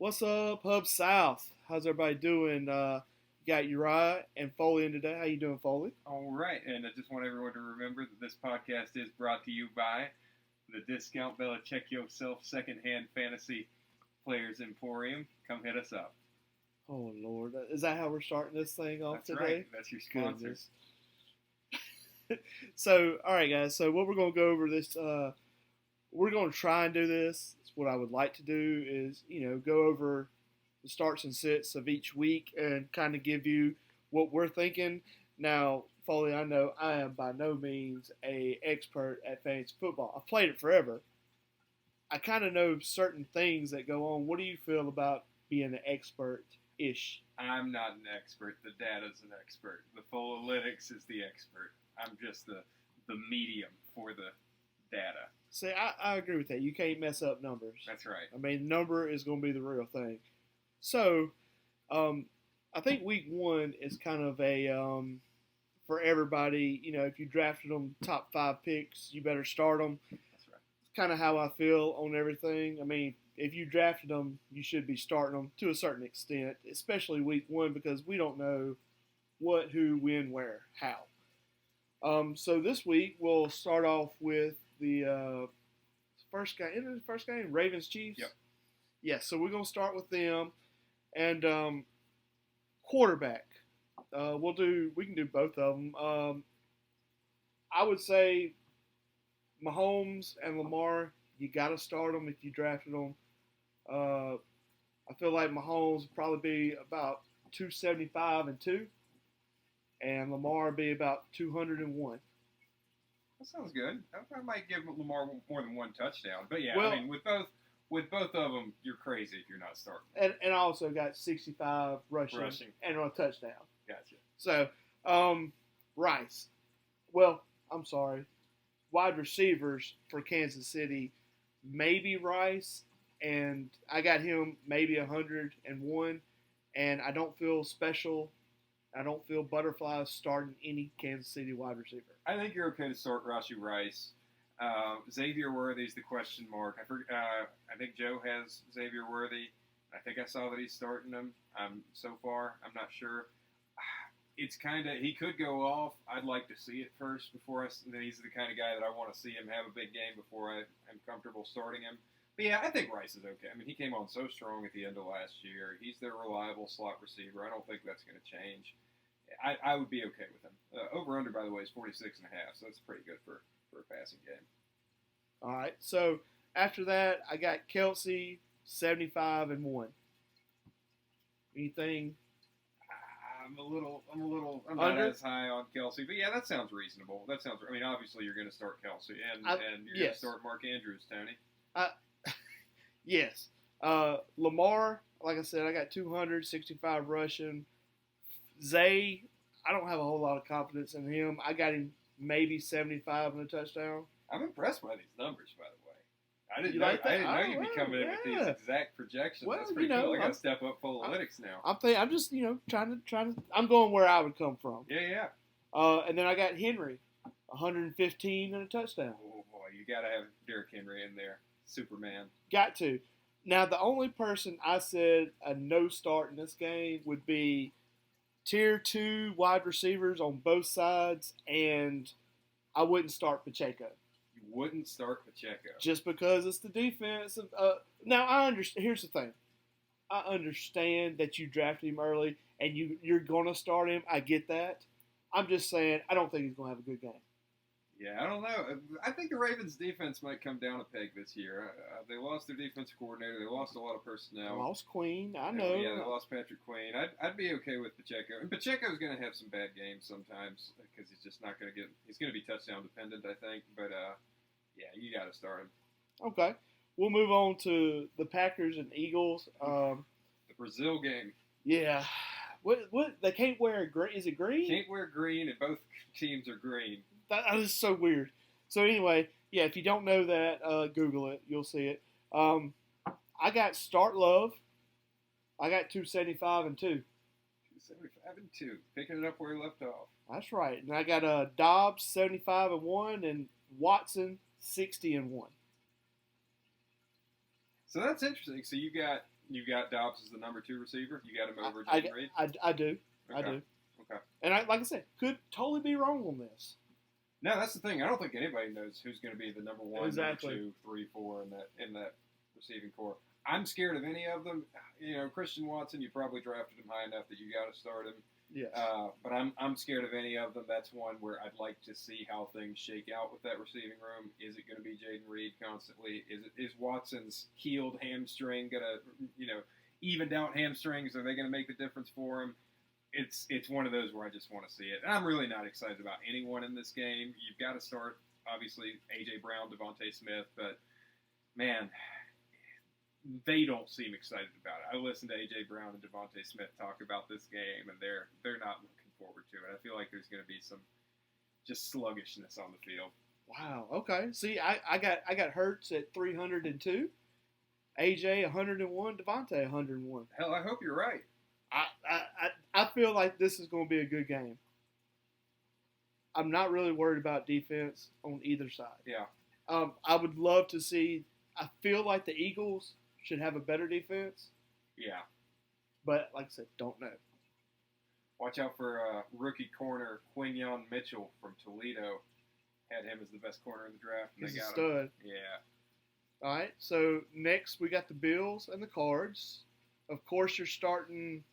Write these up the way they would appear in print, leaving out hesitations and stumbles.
What's up, Hub South? How's everybody doing? You got Uriah and Foley in today. How you doing, Foley? All right, and I just want everyone to remember that this podcast is brought to you by the Discount Bella Check Yourself Secondhand Fantasy Players Emporium. Come hit us up. Oh Lord, is that how we're starting this thing off That's today? right. That's your sponsor. Goodness. So, all right, guys. So, what we're gonna go over this. We're gonna try and do this. What I would like to do is, go over the starts and sits of each week and kind of give you what we're thinking. Now, Foley, I know I am by no means a expert at fantasy football. I've played it forever. I kind of know certain things that go on. What do you feel about being an expert-ish? I'm not an expert. The data's an expert. The Folalytics is the expert. I'm just the medium for the data. See, I agree with that. You can't mess up numbers. That's right. I mean, number is going to be the real thing. So, I think week one is kind of for everybody. If you drafted them top 5 picks, you better start them. That's right. It's kind of how I feel on everything. I mean, if you drafted them, you should be starting them to a certain extent, especially week one, because we don't know what, who, when, where, how. So this week we'll start off with the first game, Ravens Chiefs. Yep. Yeah, so we're gonna start with them and quarterback. We can do both of them. I would say Mahomes and Lamar. You got to start them if you drafted them. I feel like Mahomes would probably be about 275 and 2, and Lamar would be about 201. That sounds good. I might give Lamar more than one touchdown, but yeah, Well, I mean, with both of them, you're crazy if you're not starting. And I also got 65 rushing. And a touchdown. Gotcha. So, Rice. Well, I'm sorry. Wide receivers for Kansas City, maybe Rice, and I got him maybe 101, and I don't feel special. I don't feel butterflies starting any Kansas City wide receiver. I think you're okay to start Rashee Rice. Xavier Worthy's the question mark. I think Joe has Xavier Worthy. I think I saw that he's starting him. So far, I'm not sure. It's he could go off. I'd like to see it first before he's the kind of guy that I want to see him have a big game before I'm comfortable starting him. But yeah, I think Rice is okay. I mean, he came on so strong at the end of last year. He's their reliable slot receiver. I don't think that's going to change. I would be okay with him. Over-under, by the way, is 46.5, so that's pretty good for a passing game. All right. So after that, I got Kelsey, 75 and 1. Anything? I'm not as high on Kelsey, but yeah, that sounds reasonable. I mean, obviously you're going to start Kelsey, and you're going to start Mark Andrews, Tony. Yes. Lamar, like I said, I got 265 rushing. Zay, I don't have a whole lot of confidence in him. I got him maybe 75 and a touchdown. I'm impressed by these numbers, by the way. I didn't You know you'd be coming in with these exact projections. Well, That's pretty cool. I got to step up Folalytics now. I'm just trying to. I'm going where I would come from. Yeah. And then I got Henry, 115 and a touchdown. Oh boy, you got to have Derrick Henry in there, Superman. Got to. Now the only person I said a no start in this game would be Tier 2 wide receivers on both sides, and I wouldn't start Pacheco. You wouldn't start Pacheco just because it's the defense. Now I understand. Here's the thing: I understand that you drafted him early and you're gonna start him. I get that. I'm just saying I don't think he's gonna have a good game. Yeah, I don't know. I think the Ravens' defense might come down a peg this year. They lost their defensive coordinator. They lost a lot of personnel. Lost Queen, I know. Yeah, they lost Patrick Queen. I'd be okay with Pacheco. And Pacheco's going to have some bad games sometimes because he's just not going to get – he's going to be touchdown dependent, I think. But, yeah, you got to start him. Okay. We'll move on to the Packers and Eagles. The Brazil game. Yeah. What? They can't wear green. Is it green? Can't wear green, and both teams are green. That is so weird. So anyway, yeah, if you don't know that, Google it. You'll see it. I got Start Love. I got 275 and 2. 275 and 2. Picking it up where he left off. That's right. And I got Dobbs 75 and 1 and Watson 60 and 1. So that's interesting. So you got Dobbs as the number 2 receiver. You got him over I, Jaden Reed. I do. Okay. I do. Okay. And like I said, could totally be wrong on this. No, that's the thing. I don't think anybody knows who's going to be the number 1, Exactly. number 2, 3, 4 in that receiving core. I'm scared of any of them. Christian Watson, you probably drafted him high enough that you got to start him. Yes. But I'm scared of any of them. That's one where I'd like to see how things shake out with that receiving room. Is it going to be Jaden Reed constantly? Is Watson's healed hamstring going to, evened out hamstrings? Are they going to make the difference for him? It's one of those where I just want to see it. And I'm really not excited about anyone in this game. You've got to start, obviously, A.J. Brown, Devontae Smith, but, man, they don't seem excited about it. I listened to A.J. Brown and Devontae Smith talk about this game, and they're not looking forward to it. I feel like there's going to be some just sluggishness on the field. Wow. Okay. See, I got Hurts at 302, A.J. 101, Devontae 101. Hell, I hope you're right. I feel like this is going to be a good game. I'm not really worried about defense on either side. Yeah. I would love to see. I feel like the Eagles should have a better defense. Yeah. But like I said, don't know. Watch out for rookie corner Quinyon Mitchell from Toledo. Had him as the best corner in the draft. And He's they a got stud. him. Yeah. All right. So next we got the Bills and the Cards. Of course, you're starting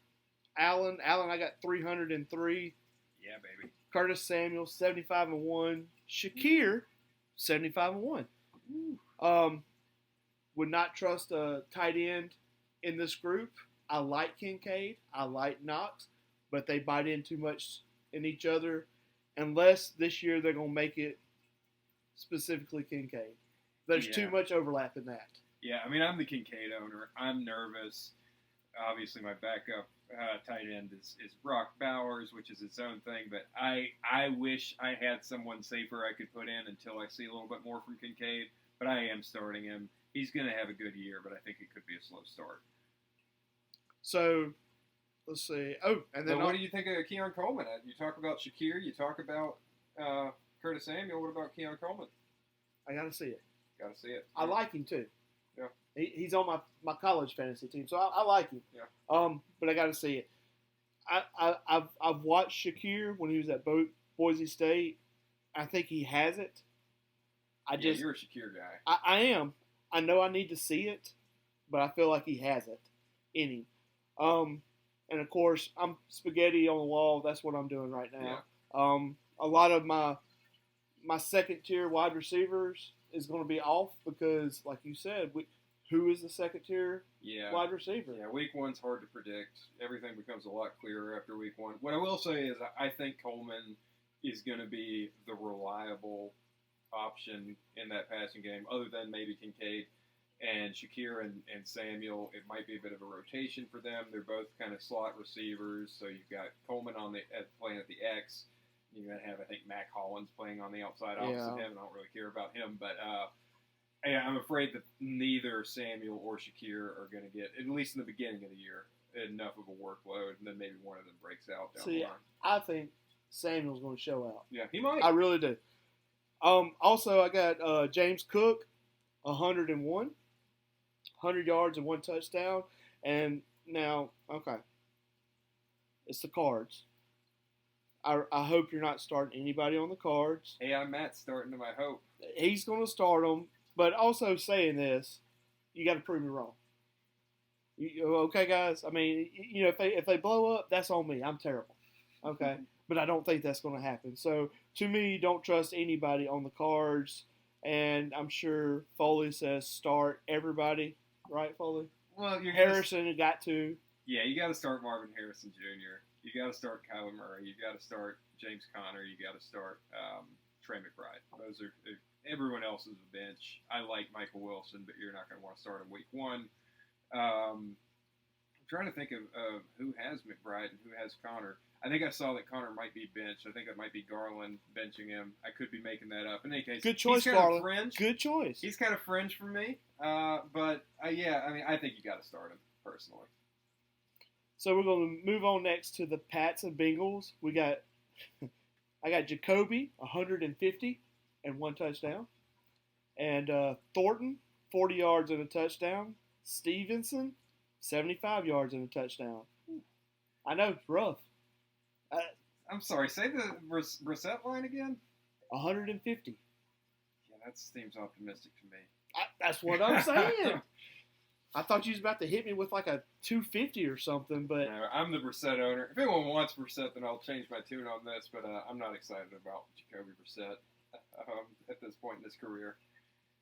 Allen. I got 303. Yeah, baby. Curtis Samuel 75-1. Shakir 75-1. Would not trust a tight end in this group. I like Kincaid. I like Knox, but they bite in too much in each other. Unless this year they're going to make it specifically Kincaid. There's too much overlap in that. Yeah, I mean, I'm the Kincaid owner. I'm nervous. Obviously, my backup tight end is Brock Bowers, which is its own thing. But I wish I had someone safer I could put in until I see a little bit more from Kincaid. But I am starting him. He's going to have a good year, but I think it could be a slow start. So, let's see. Oh, and then what do you think of Keon Coleman? You talk about Shakir. You talk about Curtis Samuel. What about Keon Coleman? I got to see it. Got to see it. I like him too. Yeah. He's on my college fantasy team, so I like him. Yeah. But I got to see it. I've watched Shakir when he was at Boise State. I think he has it. You're a Shakir guy. I am. I know I need to see it, but I feel like he has it in him. And of course, I'm spaghetti on the wall. That's what I'm doing right now. Yeah. A lot of my second tier wide receivers is going to be off because, like you said, who is the second tier wide receiver? Yeah, week one's hard to predict. Everything becomes a lot clearer after week one. What I will say is I think Coleman is going to be the reliable option in that passing game, other than maybe Kincaid and Shakir and Samuel. It might be a bit of a rotation for them. They're both kind of slot receivers, so you've got Coleman playing at the X. You're going to have, I think, Mac Hollins playing on the outside opposite him. I don't really care about him, but I'm afraid that neither Samuel or Shakir are going to get, at least in the beginning of the year, enough of a workload, and then maybe one of them breaks out down the line. I think Samuel's going to show out. Yeah, he might. I really do. Also, I got James Cook, 101, 100 yards and 1 touchdown. And now, okay, it's the Cards. I hope you're not starting anybody on the Cards. Hey, I'm Matt starting them, I hope. He's going to start them. But also saying this, you got to prove me wrong. Okay, guys? I mean, if they blow up, that's on me. I'm terrible. Okay? But I don't think that's going to happen. So, to me, don't trust anybody on the Cards. And I'm sure Foley says start everybody. Right, Foley? Well, Harrison got to. Yeah, you got to start Marvin Harrison Jr. You got to start Kyler Murray. You got to start James Conner. You got to start Trey McBride. Those are everyone else is a bench. I like Michael Wilson, but you're not going to want to start him week one. I'm trying to think of who has McBride and who has Conner. I think I saw that Conner might be benched. I think it might be Garland benching him. I could be making that up. In any case, good choice, he's kind Garland. of fringe. Good choice. He's kind of fringe for me. But yeah, I mean, I think you got to start him personally. So we're going to move on next to the Pats and Bengals. I got Jacoby, 150 and 1 touchdown. And Thornton, 40 yards and a touchdown. Stevenson, 75 yards and a touchdown. I know, it's rough. I'm sorry, say the Brissett line again? 150. Yeah, that seems optimistic to me. That's what I'm saying. I thought you was about to hit me with like a 250 or something, but No, I'm the Brissett owner. If anyone wants Brissett, then I'll change my tune on this, but I'm not excited about Jacoby Brissett at this point in his career.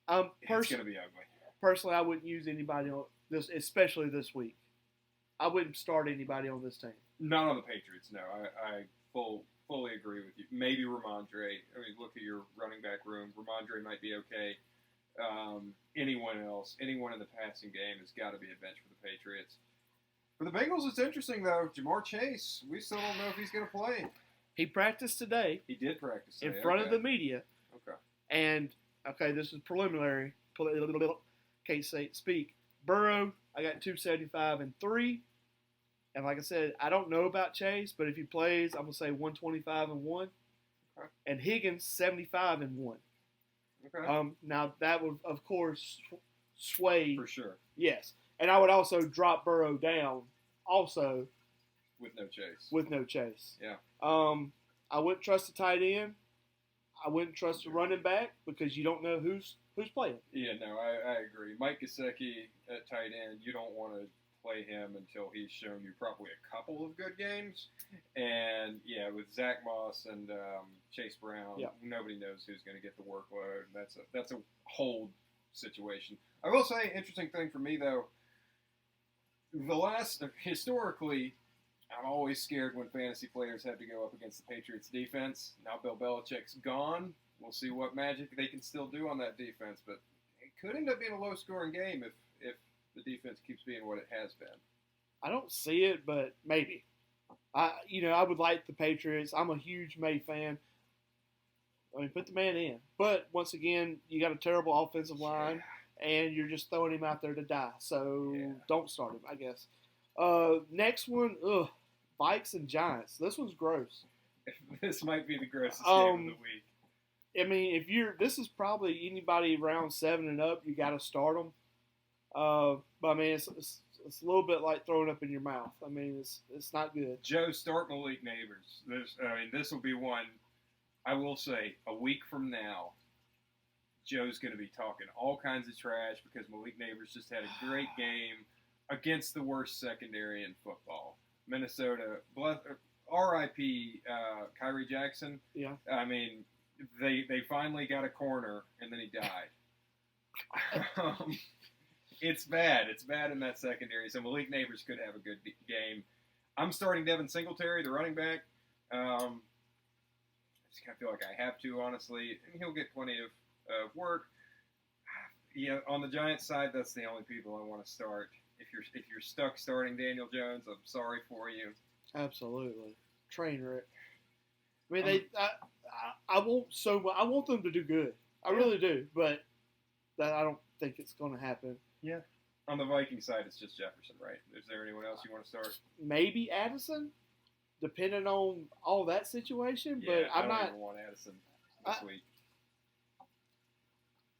It's going to be ugly. Personally, I wouldn't use anybody on this, especially this week. I wouldn't start anybody on this team. Not on the Patriots, no. I fully agree with you. Maybe Ramondre. I mean, look at your running back room. Ramondre might be okay. Anyone else, anyone in the passing game has got to be a bench for the Patriots. For the Bengals, it's interesting, though. Jamar Chase, we still don't know if he's going to play. He practiced today. He did practice today. In front of the media. Okay. And, this is preliminary. Can't speak. Burrow, I got 275 and 3. And like I said, I don't know about Chase, but if he plays, I'm going to say 125 and 1. Okay. And Higgins, 75 and 1. Okay. Now, that would, of course, sway. For sure. Yes. And I would also drop Burrow down also. With no Chase. Yeah. I wouldn't trust the tight end. I wouldn't trust the running back because you don't know who's playing. Yeah, no, I agree. Mike Gesicki at tight end, you don't want to play him until he's shown you probably a couple of good games. And, yeah, with Zach Moss and Chase Brown, nobody knows who's going to get the workload. That's a hold situation. I will say, interesting thing for me, though, historically, I'm always scared when fantasy players have to go up against the Patriots defense. Now Bill Belichick's gone. We'll see what magic they can still do on that defense. But it could end up being a low-scoring game if the defense keeps being what it has been. I don't see it, but maybe. I would like the Patriots. I'm a huge May fan. I mean, put the man in. But once again, you got a terrible offensive line, and you're just throwing him out there to die. So don't start him, I guess. Next one, Vikes and Giants. This one's gross. This might be the grossest game of the week. I mean, this is probably anybody around 7 and up, you got to start them. But I mean, it's a little bit like throwing up in your mouth. I mean, it's not good. Joe, start Malik Neighbors. This will be one. I will say, a week from now, Joe's going to be talking all kinds of trash because Malik Neighbors just had a great game against the worst secondary in football. Minnesota, R.I.P. Kyrie Jackson. Yeah. I mean, they finally got a corner, and then he died. It's bad. It's bad in that secondary. So Malik Neighbors could have a good game. I'm starting Devin Singletary, the running back. I just kind of feel like I have to, honestly. And he'll get plenty of work. Yeah, on the Giants side, that's the only people I want to start. If you're stuck starting Daniel Jones, I'm sorry for you. Absolutely, train wreck. I mean, I want them to do good. I really do, but I don't think it's going to happen. Yeah. On the Viking side, it's just Jefferson, right? Is there anyone else you want to start? Maybe Addison, depending on all that situation. Yeah, but I don't even want Addison this week.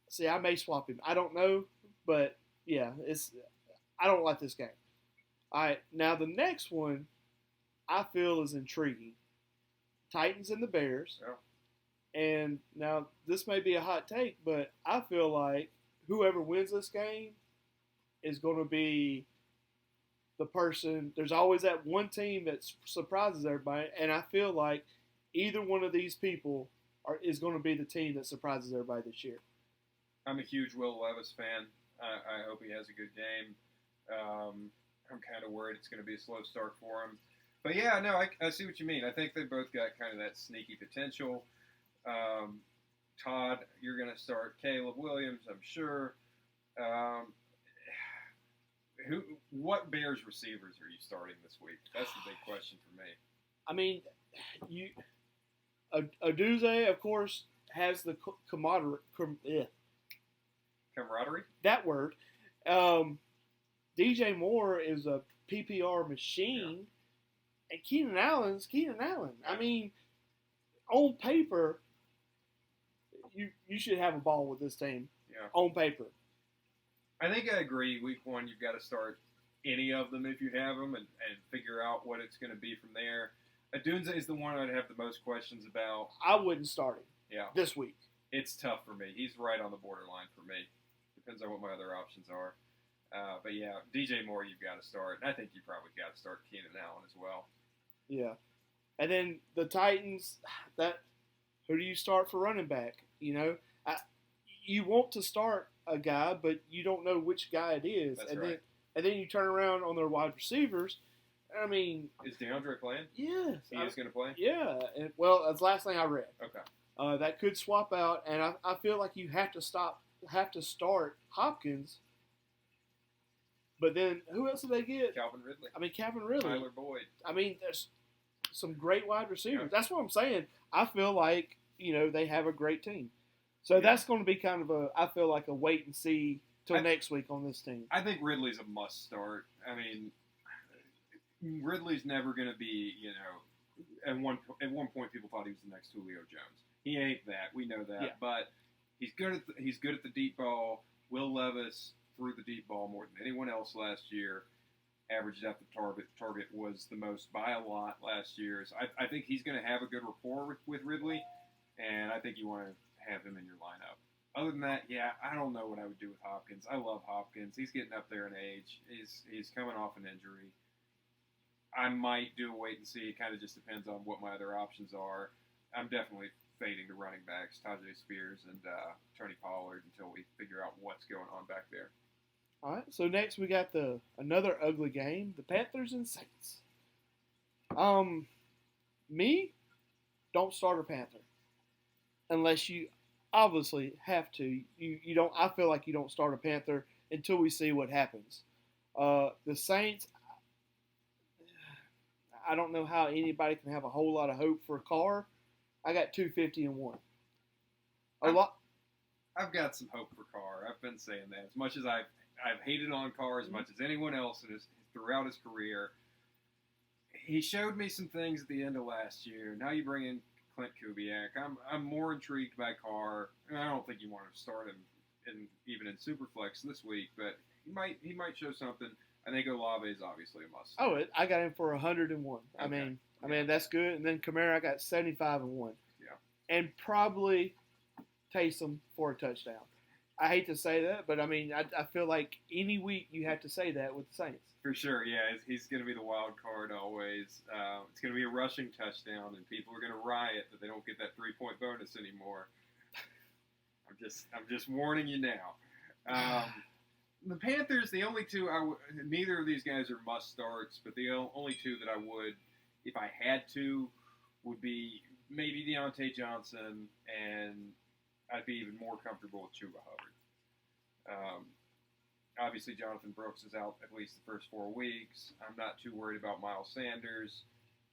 See, I may swap him. I don't know, but yeah, I don't like this game. All right, now the next one I feel is intriguing. Titans and the Bears. Yeah. And now this may be a hot take, but I feel like whoever wins this game is going to be the person. There's always that one team that surprises everybody, and I feel like either one of these people is going to be the team that surprises everybody this year. I'm a huge Will Levis fan. I hope he has a good game. I'm kind of worried it's going to be a slow start for him. But yeah, no, I see what you mean. I think they both got kind of that sneaky potential. Todd, you're going to start Caleb Williams, I'm sure. What Bears receivers are you starting this week? That's the big question for me. I mean, Aduze, of course, has the camaraderie. That word. DJ Moore is a PPR machine. And Keenan Allen's Keenan Allen. I mean, on paper, you should have a ball with this team. Yeah. On paper. I think I agree. Week 1, you've got to start any of them if you have them and figure out what it's going to be from there. Adunze is the one I'd have the most questions about. I wouldn't start him Yeah, this week. it's tough for me. He's right on the borderline for me. Depends on what my other options are. But yeah, DJ Moore, you've got to start. And I think you probably got to start Keenan Allen as well. Yeah. And then the Titans, who do you start for running back? You want to start a guy, but you don't know which guy it is. That's right. And then you turn around on their wide receivers. I mean, is DeAndre playing? Yes. He is going to play? Yeah. Well, that's the last thing I read. Okay. That could swap out, and I feel like you have to start Hopkins. But then who else did they get? Calvin Ridley. I mean, Calvin Ridley. Tyler Boyd. I mean, there's some great wide receivers. Yeah. That's what I'm saying. I feel like they have a great team. So that's going to be kind of I feel like a wait and see till next week on this team. I think Ridley's a must start. I mean, Ridley's never going to be, at one point people thought he was the next Julio Jones. He ain't that. We know that. Yeah. But he's good at the deep ball. Will Levis threw the deep ball more than anyone else last year. Average depth of target was the most by a lot last year. So I think he's going to have a good rapport with Ridley, and I think you want to have him in your lineup. Other than that, yeah, I don't know what I would do with Hopkins. I love Hopkins. He's getting up there in age. He's coming off an injury. I might do a wait and see. It kind of just depends on what my other options are. I'm definitely fading to running backs, Tajay Spears and Tony Pollard, until we figure out what's going on back there. All right. So next we got another ugly game: the Panthers and Saints. Me, don't start a Panther unless you obviously have to. You don't. I feel like you don't start a Panther until we see what happens. The Saints. I don't know how anybody can have a whole lot of hope for Carr. I got 250-1. I've got some hope for Carr. I've been saying that. As much as I've hated on Carr as much as anyone else throughout his career, he showed me some things at the end of last year. Now you bring in Clint Kubiak. I'm more intrigued by Carr. I don't think you want to start him even in Superflex this week, but he might show something. I think Olave is obviously a must. Oh, I got him for 101. Okay. I mean that's good. And then Kamara, I got 75-1. Yeah. And probably Taysom for a touchdown. I hate to say that, but I mean I feel like any week you have to say that with the Saints. For sure, yeah. He's going to be the wild card always. It's going to be a rushing touchdown, and people are going to riot that they don't get that 3-point bonus anymore. I'm just warning you now. The Panthers, the only two neither of these guys are must starts, but the only two that I would, if I had to, would be maybe Deontay Johnson, and I'd be even more comfortable with Chuba Hubbard. Obviously, Jonathan Brooks is out at least the first 4 weeks. I'm not too worried about Miles Sanders.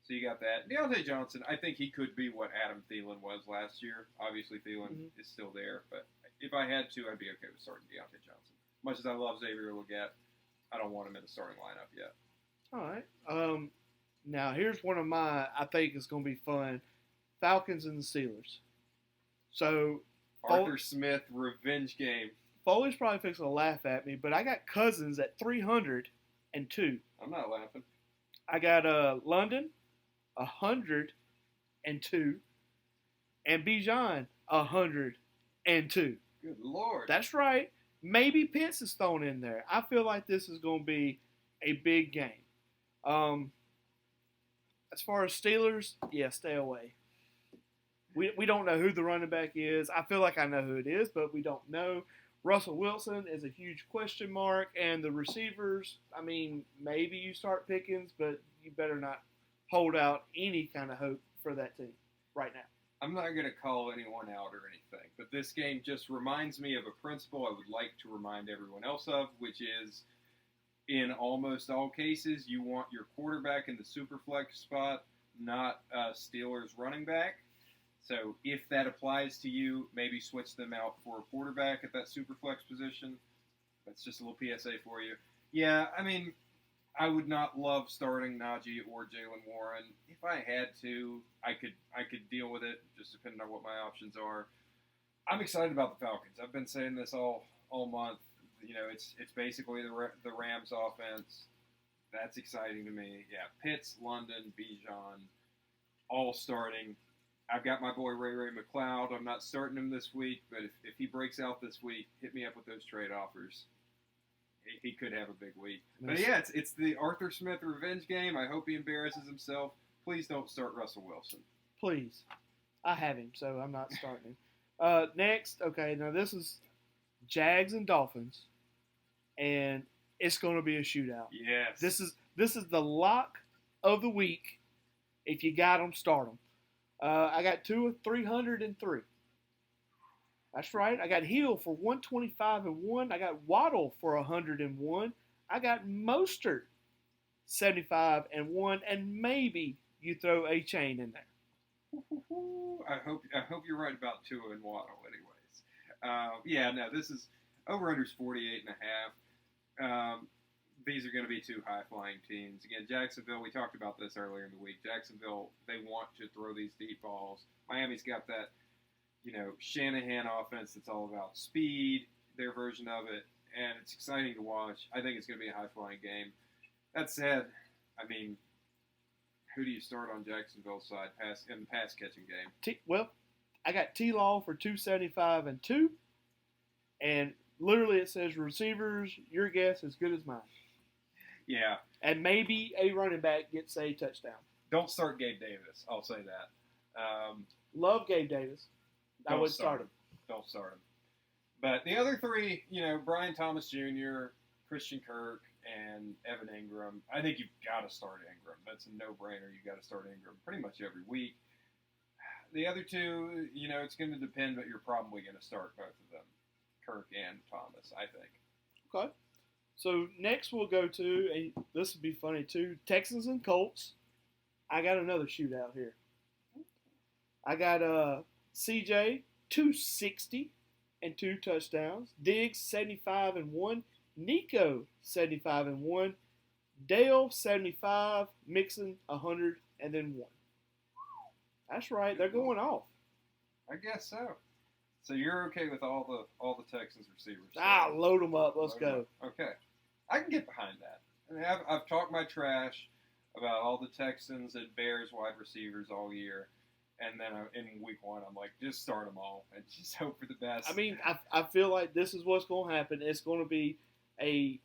So you got that. Deontay Johnson, I think he could be what Adam Thielen was last year. Obviously, Thielen is still there, but if I had to, I'd be okay with starting Deontay Johnson. Much as I love Xavier Legette, I don't want him in the starting lineup yet. All right. Now, here's one of mine I think is going to be fun. Falcons and the Steelers. So Arthur Smith revenge game. Foley's probably fixing to laugh at me, but I got Cousins at 302. I'm not laughing. I got London 102, and Bijan 102. Good Lord. That's right. Maybe Pitts is thrown in there. I feel like this is going to be a big game. As far as Steelers, yeah, stay away. We don't know who the running back is. I feel like I know who it is, but we don't know. Russell Wilson is a huge question mark, and the receivers, I mean, maybe you start Pickens, but you better not hold out any kind of hope for that team right now. I'm not going to call anyone out or anything, but this game just reminds me of a principle I would like to remind everyone else of, which is in almost all cases, you want your quarterback in the super flex spot, not Steelers running back. So if that applies to you, maybe switch them out for a quarterback at that super flex position. That's just a little PSA for you. Yeah, I mean, I would not love starting Najee or Jaylen Warren. If I had to, I could deal with it, just depending on what my options are. I'm excited about the Falcons. I've been saying this all month. It's basically the Rams offense. That's exciting to me. Yeah, Pitts, London, Bijan, all starting. I've got my boy Ray McCloud. I'm not starting him this week, but if he breaks out this week, hit me up with those trade offers. He could have a big week. But yeah, it's the Arthur Smith revenge game. I hope he embarrasses himself. Please don't start Russell Wilson. Please. I have him, so I'm not starting him. Next, okay, now this is Jags and Dolphins, and it's going to be a shootout. Yes. This is the lock of the week. If you got them, start them. I got Tua of 303. That's right. I got Hill for 125-1. I got Waddle for 101. I got Mostert 75-1, and maybe you throw a chain in there. I hope you're right about Tua and Waddle, anyways. This is over/unders 48.5. These are going to be two high-flying teams. Again, Jacksonville, we talked about this earlier in the week. Jacksonville, they want to throw these deep balls. Miami's got that, Shanahan offense that's all about speed, their version of it, and it's exciting to watch. I think it's going to be a high-flying game. That said, who do you start on Jacksonville's side in the pass-catching game? I got T-Law for 275-2, and literally it says receivers, your guess as good as mine. Yeah. And maybe a running back gets a touchdown. Don't start Gabe Davis. I'll say that. Love Gabe Davis. I would start him. Don't start him. But the other three, Brian Thomas Jr., Christian Kirk, and Evan Ingram, I think you've got to start Ingram. That's a no-brainer. You've got to start Ingram pretty much every week. The other two, it's going to depend, but you're probably going to start both of them, Kirk and Thomas, I think. Okay. So next we'll go to, this would be funny too, Texans and Colts. I got another shootout here. I got CJ 260 and 2 touchdowns. Diggs 75-1. Nico 75-1. Dale 75. Mixon 100 and then 1. That's right. They're going off. I guess so. So you're okay with all the Texans receivers? Load them up. Let's go. Okay, I can get behind that. I mean, I've talked my trash about all the Texans and Bears wide receivers all year, and then in week 1, I'm like, just start them all and just hope for the best. I mean, I feel like this is what's going to happen. It's going to be I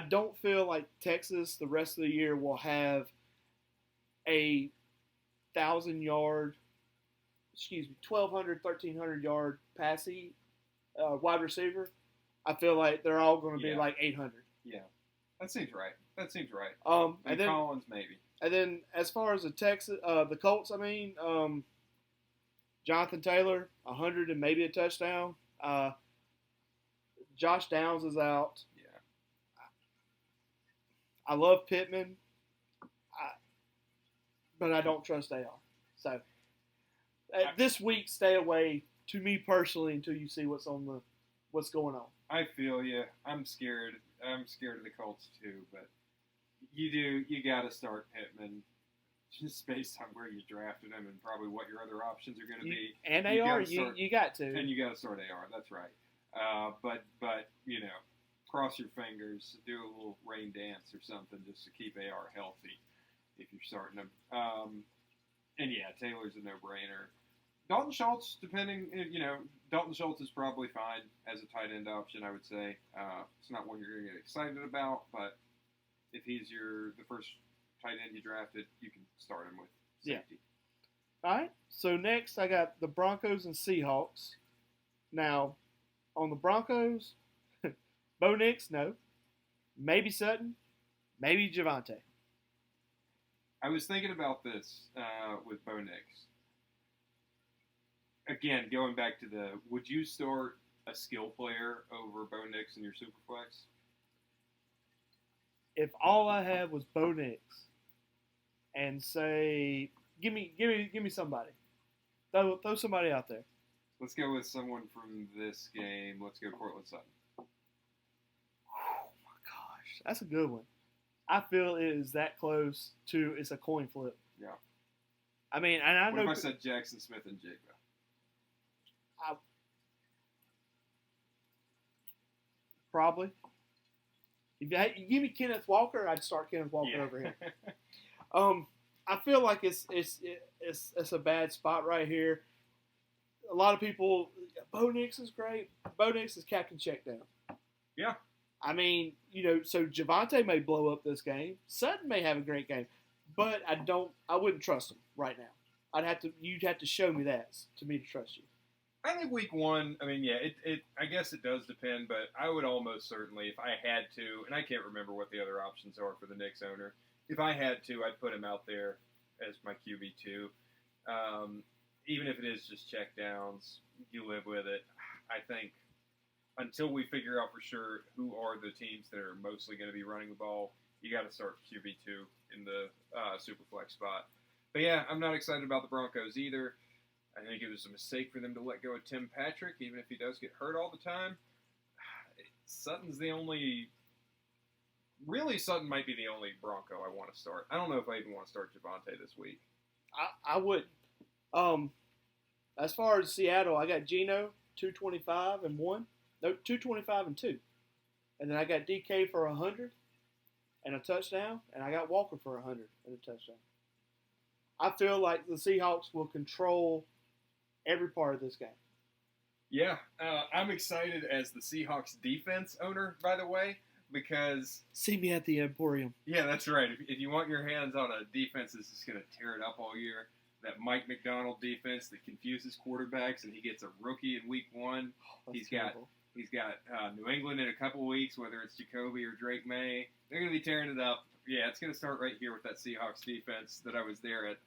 don't feel like Texas the rest of the year will have a 1,000-yard, 1,200, 1,300 yard passing wide receiver. I feel like they're all going to be like 800. Yeah, that seems right. And then Collins maybe. And then as far as the Colts, Jonathan Taylor 100 and maybe a touchdown. Josh Downs is out. Yeah. I love Pittman, but I don't trust AR. So this week, stay away. To me personally, until you see what's going on. I feel you. I'm scared. I'm scared of the Colts too, but you got to start Pittman just based on where you drafted him and probably what your other options are going to be. And AR, you got to. And you got to start AR. That's right. But cross your fingers, do a little rain dance or something just to keep AR healthy if you're starting him. And yeah, Taylor's a no-brainer. Dalton Schultz, Dalton Schultz is probably fine as a tight end option, I would say. It's not one you're going to get excited about, but if he's the first tight end you drafted, you can start him with safety. Yeah. All right. So next, I got the Broncos and Seahawks. Now, on the Broncos, Bo Nix, no. Maybe Sutton, maybe Javonte. I was thinking about this with Bo Nix. Again, going back to would you start a skill player over Bo Nix in your Superflex? If all I have was Bo Nix, and say, give me somebody, throw somebody out there. Let's go with someone from this game. Let's go Cortland Sutton. Oh my gosh, that's a good one. I feel it is that close to it's a coin flip. Yeah. I mean, and I know. What if I said Jackson Smith and Jigba? Probably. If you give me Kenneth Walker, I'd start Kenneth Walker over him. him. I feel like it's a bad spot right here. A lot of people, Bo Nix is great. Bo Nix is captain check down. Yeah. I mean, so Javonte may blow up this game. Sutton may have a great game, but I wouldn't trust him right now. You'd have to show me that to me to trust you. I think week one, I mean, yeah, I guess it does depend, but I would almost certainly, if I had to, and I can't remember what the other options are for the Knicks owner, if I had to, I'd put him out there as my QB2. Even if it is just check downs, you live with it. I think until we figure out for sure who are the teams that are mostly going to be running the ball, you got to start QB2 in the Superflex spot. But yeah, I'm not excited about the Broncos either. I think it was a mistake for them to let go of Tim Patrick, even if he does get hurt all the time. Sutton's the only... Really, Sutton might be the only Bronco I want to start. I don't know if I even want to start Javonte this week. I wouldn't. As far as Seattle, I got Geno, 225 and 1. No, 225 and 2. And then I got DK for 100 and a touchdown, and I got Walker for 100 and a touchdown. I feel like the Seahawks will control every part of this game. Yeah, I'm excited as the Seahawks defense owner, by the way, because... See me at the Emporium. Yeah, that's right. If you want your hands on a defense that's just going to tear it up all year, that Mike McDonald defense that confuses quarterbacks, and he gets a rookie in week one. He's got New England in a couple weeks, whether it's Jacoby or Drake May. They're going to be tearing it up. Yeah, it's going to start right here with that Seahawks defense that I was there at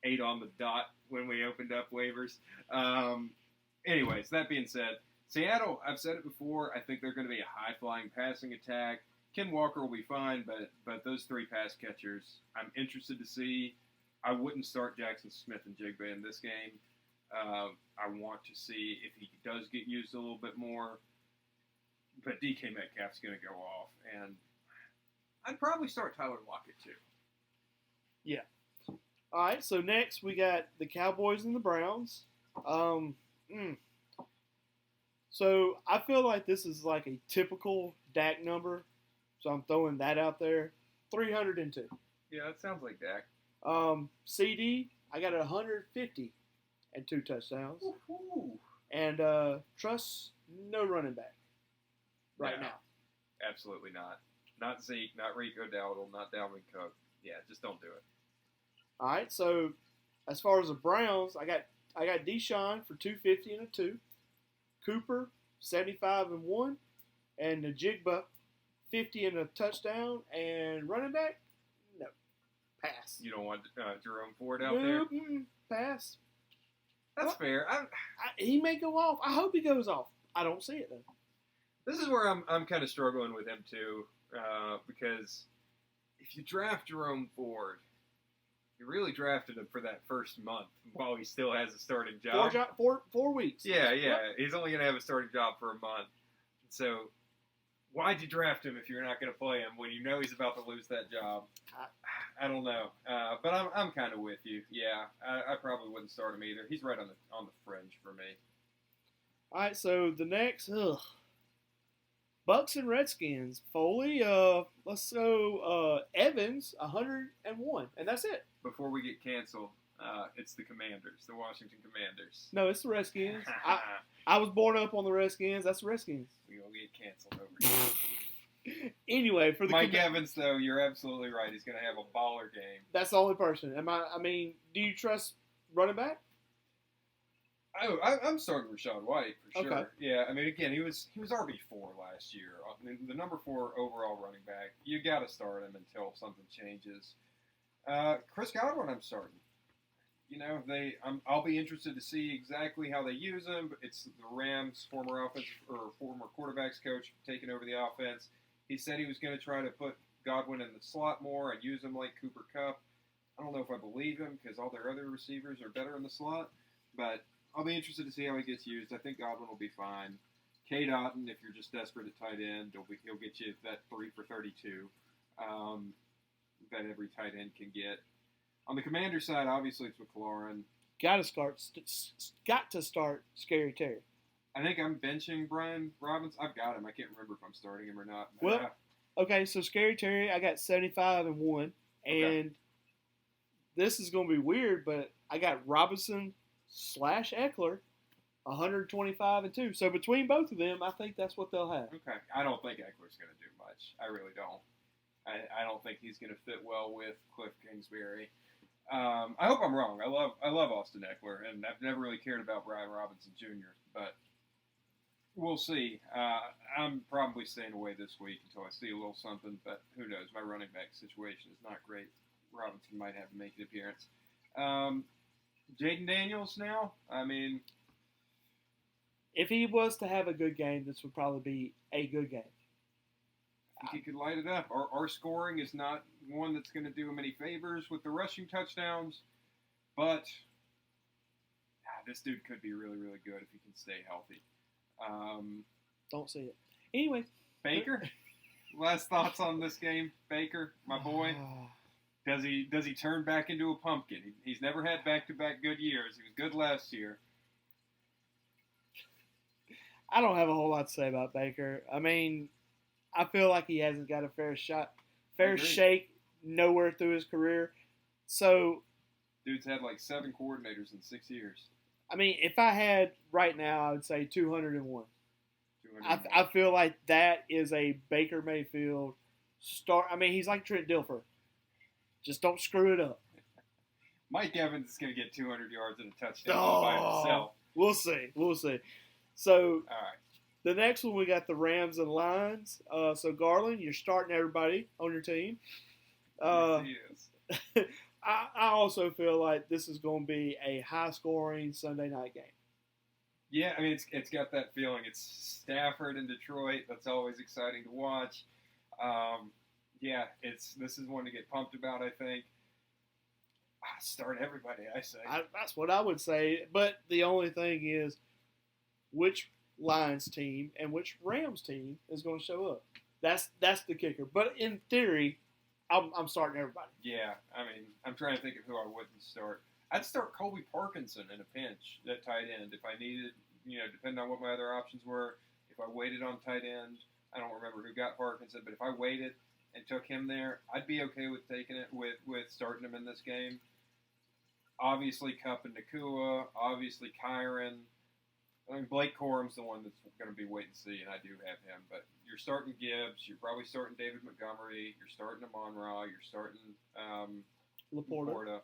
8 on the dot when we opened up waivers. Anyways, that being said, Seattle, I've said it before, I think they're going to be a high-flying passing attack. Ken Walker will be fine, but those three pass catchers, I'm interested to see. I wouldn't start Jackson Smith and Jigba in this game. I want to see if he does get used a little bit more. But DK Metcalf's going to go off, and I'd probably start Tyler Lockett too. Yeah. All right, so next we got the Cowboys and the Browns. So I feel like this is like a typical Dak number, so I'm throwing that out there. 302. Yeah, that sounds like Dak. CD, I got 150 and 2 touchdowns. Woo-hoo. And Truss, no running back right now. Absolutely not. Not Zeke, not Rico Dowdle, not Dalvin Cook. Yeah, just don't do it. All right, so as far as the Browns, I got Deshaun for 250 and a 2, Cooper 75 and 1, and Najigba 50 and a touchdown, and running back, no, pass. You don't want Jerome Ford out there? Pass. That's fair. He may go off. I hope he goes off. I don't see it though. This is where I'm kind of struggling with him too, because if you draft Jerome Ford, you really drafted him for that first month while he still has a starting job. 4 weeks. Yeah. He's only going to have a starting job for a month. So why'd you draft him if you're not going to play him when you know he's about to lose that job? I don't know. But I'm kind of with you. Yeah, I probably wouldn't start him either. He's right on the fringe for me. All right, so the next, Bucks and Redskins. Foley, let's go Evans, 101, and that's it. Before we get canceled, it's the Commanders, the Washington Commanders. No, it's the Redskins. I was born up on the Redskins. That's the Redskins. We gonna get canceled over here. Anyway, for the Mike Evans, though, you're absolutely right. He's gonna have a baller game. That's the only person. I mean, do you trust running back? I'm starting Rachaad White for sure. Okay. Yeah, I mean, again, he was RB4 last year. I mean, the number 4 overall running back. You got to start him until something changes. Chris Godwin, I'm starting. You know, I'll be interested to see exactly how they use him. It's the Rams' former quarterbacks coach taking over the offense. He said he was going to try to put Godwin in the slot more and use him like Cooper Kupp. I don't know if I believe him because all their other receivers are better in the slot, but I'll be interested to see how he gets used. I think Godwin will be fine. Cade Otton, if you're just desperate at tight end, he'll get you that 3 for 32 that every tight end can get. On the Commander side, obviously it's McLaurin. Got to start Scary Terry. I think I'm benching Brian Robbins. I've got him. I can't remember if I'm starting him or not. Well, Okay, so Scary Terry, I got 75-1, Okay. and this is going to be weird, but I got Robinson / Eckler, 125-2. So between both of them, I think that's what they'll have. Okay. I don't think Eckler's going to do much. I really don't. I don't think he's going to fit well with Cliff Kingsbury. I hope I'm wrong. I love Austin Eckler, and I've never really cared about Brian Robinson Jr., but we'll see. I'm probably staying away this week until I see a little something, but who knows? My running back situation is not great. Robinson might have to make an appearance. Jaden Daniels now? I mean, If he was to have a good game, this would probably be a good game. I think he could light it up. Our scoring is not one that's going to do him any favors with the rushing touchdowns, but this dude could be really, really good if he can stay healthy. Don't see it. Anyway. Baker, last thoughts on this game? Baker, my boy, does he turn back into a pumpkin? He's never had back-to-back good years. He was good last year. I don't have a whole lot to say about Baker. I mean, I feel like he hasn't got a fair shake nowhere through his career. So, Dude's had like 7 coordinators in 6 years. I mean, if I had right now, I would say 201. 201. I feel like that is a Baker Mayfield start. I mean, he's like Trent Dilfer. Just don't screw it up. Mike Evans is going to get 200 yards and a touchdown by himself. We'll see. So, all right. The next one, we got the Rams and Lions. So, Garland, you're starting everybody on your team. Yes, he is. I also feel like this is going to be a high-scoring Sunday night game. Yeah, I mean, it's got that feeling. It's Stafford in Detroit. That's always exciting to watch. Yeah, this is one to get pumped about, I think. Start everybody, I say. That's what I would say. But the only thing is, which Lions team and which Rams team is going to show up? That's the kicker. But in theory, I'm starting everybody. Yeah, I mean, I'm trying to think of who I wouldn't start. I'd start Colby Parkinson in a pinch at tight end if I needed, depending on what my other options were. If I waited on tight end, I don't remember who got Parkinson, but if I waited and took him there, I'd be okay with taking it with starting him in this game. Obviously, Kupp and Nakua. Obviously, Kyron. I mean, Blake Corum's the one that's going to be wait and see, and I do have him. But you're starting Gibbs. You're probably starting David Montgomery. You're starting Amon-Ra. You're starting Laporta.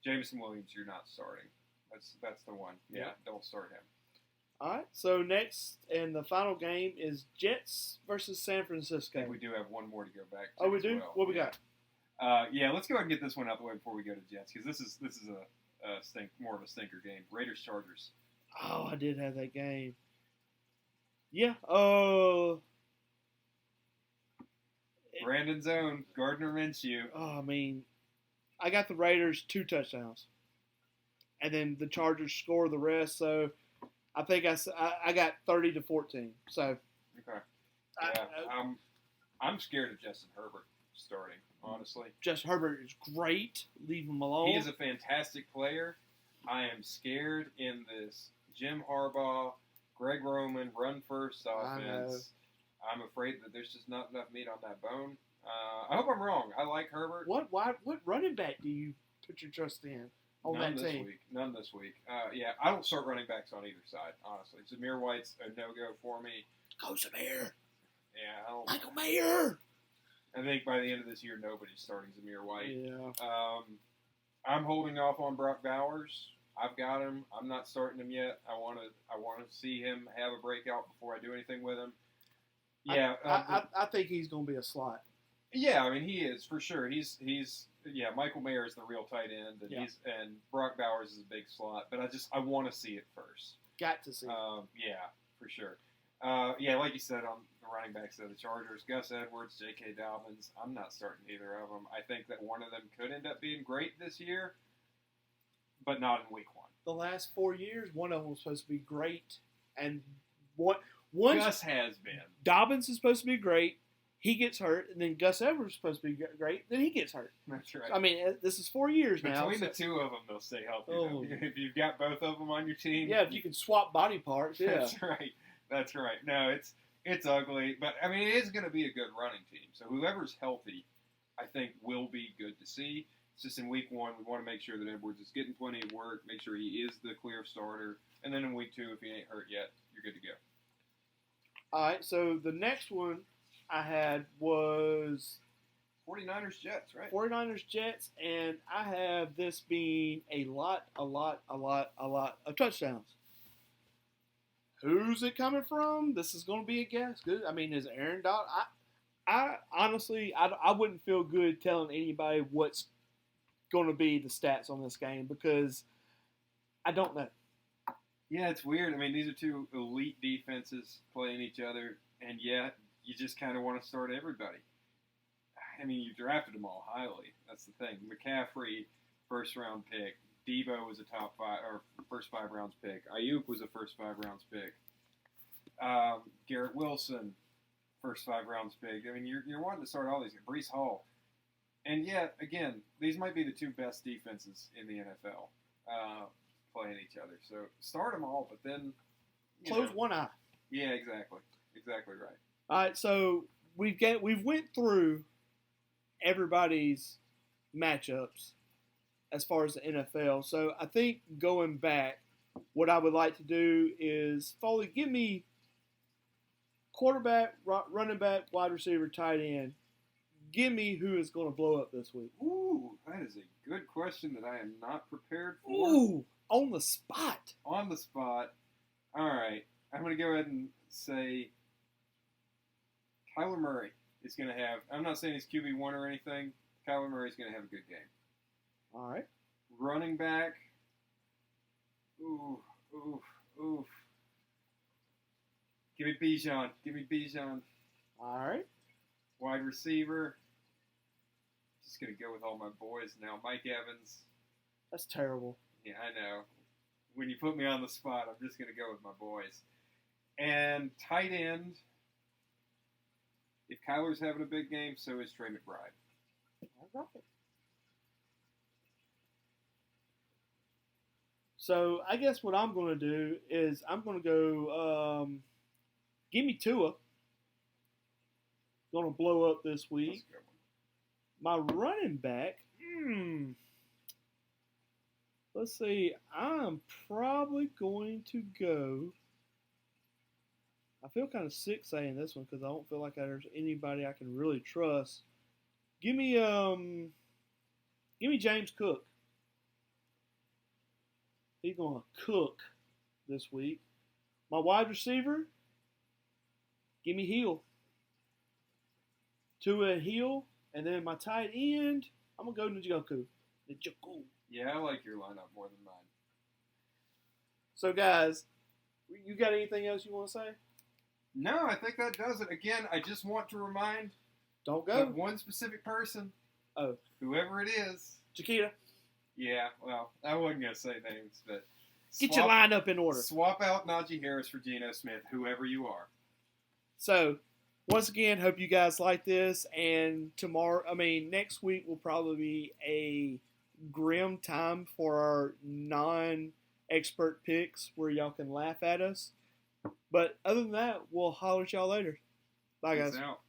Jameson Williams, you're not starting. That's the one. Yeah, don't start him. All right. So next and the final game is Jets versus San Francisco. I think we do have one more to go back to. Oh, we do? Well. What we got? Yeah, let's go ahead and get this one out the way before we go to Jets, because this is more of a stinker game. Raiders Chargers. Oh, I did have that game. Yeah. Brandon's own Gardner Minshew. I mean, I got the Raiders 2 touchdowns, and then the Chargers score the rest. So I think I got 30-14. So okay. Yeah, I'm scared of Justin Herbert starting. Honestly, Justin Herbert is great. Leave him alone. He is a fantastic player. I am scared in this Jim Harbaugh, Greg Roman run-first offense. I'm afraid that there's just not enough meat on that bone. I hope I'm wrong. I like Herbert. What running back do you put your trust in on that team? None this week. Yeah, I don't start running backs on either side, honestly. Zamir White's a no-go for me. Go Zamir. Yeah, I don't. Michael Mayer. I think by the end of this year, nobody's starting Zamir White. Yeah. I'm holding off on Brock Bowers. I've got him. I'm not starting him yet. I want to see him have a breakout before I do anything with him. Yeah, I think he's going to be a slot. Yeah, I mean he is for sure. He's Michael Mayer is the real tight end, and and Brock Bowers is a big slot. But I want to see it first. Got to see it. Yeah, for sure. Yeah, like you said on the running backs of the Chargers, Gus Edwards, J.K. Dobbins. I'm not starting either of them. I think that one of them could end up being great this year, but not in week 1. The last 4 years, one of them was supposed to be great, and Gus has been. Dobbins is supposed to be great. He gets hurt, and then Gus Edwards is supposed to be great. Then he gets hurt. That's right. I mean, this is 4 years now. Between the two of them, they'll stay healthy. If you've got both of them on your team. Yeah, if you can swap body parts. Yeah. That's right. No, It's ugly, but I mean, it is going to be a good running team. So whoever's healthy, I think, will be good to see. It's just in week 1, we want to make sure that Edwards is getting plenty of work, make sure he is the clear starter, and then in week 2, if he ain't hurt yet, you're good to go. All right, so the next one I had was 49ers Jets, right? 49ers Jets, and I have this being a lot of touchdowns. Who's it coming from? This is going to be a guess. Good. I mean, is Aaron Donald? I honestly, I wouldn't feel good telling anybody what's going to be the stats on this game because I don't know. Yeah, it's weird. I mean, these are two elite defenses playing each other, and yet you just kind of want to start everybody. I mean, you drafted them all highly. That's the thing. McCaffrey, first-round pick. Debo was a top 5 or first 5 rounds pick. Ayuk was a first 5 rounds pick. Garrett Wilson, first 5 rounds pick. I mean, you're wanting to start all these. Breece Hall, and yet again, these might be the 2 best defenses in the NFL playing each other. So start them all, but then Close one eye. Yeah, exactly right. All right, so we've went through everybody's matchups as far as the NFL. So I think going back, what I would like to do is, Foley, give me quarterback, running back, wide receiver, tight end. Give me who is going to blow up this week. Ooh, that is a good question that I am not prepared for. Ooh, on the spot. On the spot. All right, I'm going to go ahead and say Kyler Murray is going to have, I'm not saying he's QB1 or anything, Kyler Murray is going to have a good game. All right. Running back, oof. Give me Bijan. All right. Wide receiver, just going to go with all my boys now. Mike Evans. That's terrible. Yeah, I know. When you put me on the spot, I'm just going to go with my boys. And tight end, if Kyler's having a big game, so is Trey McBride. All right. So I guess what I'm going to do is I'm going to go, give me Tua. Going to blow up this week. My running back, let's see, I'm probably going to go. I feel kind of sick saying this one because I don't feel like there's anybody I can really trust. Give me James Cook. He's going to cook this week. My wide receiver, give me Hill. Tua Hill. And then my tight end, I'm going to go Njoku. Yeah, I like your lineup more than mine. So, guys, you got anything else you want to say? No, I think that does it. Again, I just want to remind Don't go. one specific person. Oh. Whoever it is. Chiquita. Yeah, well, I wasn't going to say names, but Get your lineup in order. Swap out Najee Harris for Geno Smith, whoever you are. So, once again, hope you guys like this. And next week will probably be a grim time for our non-expert picks where y'all can laugh at us. But other than that, we'll holler at y'all later. Bye, guys. Peace out.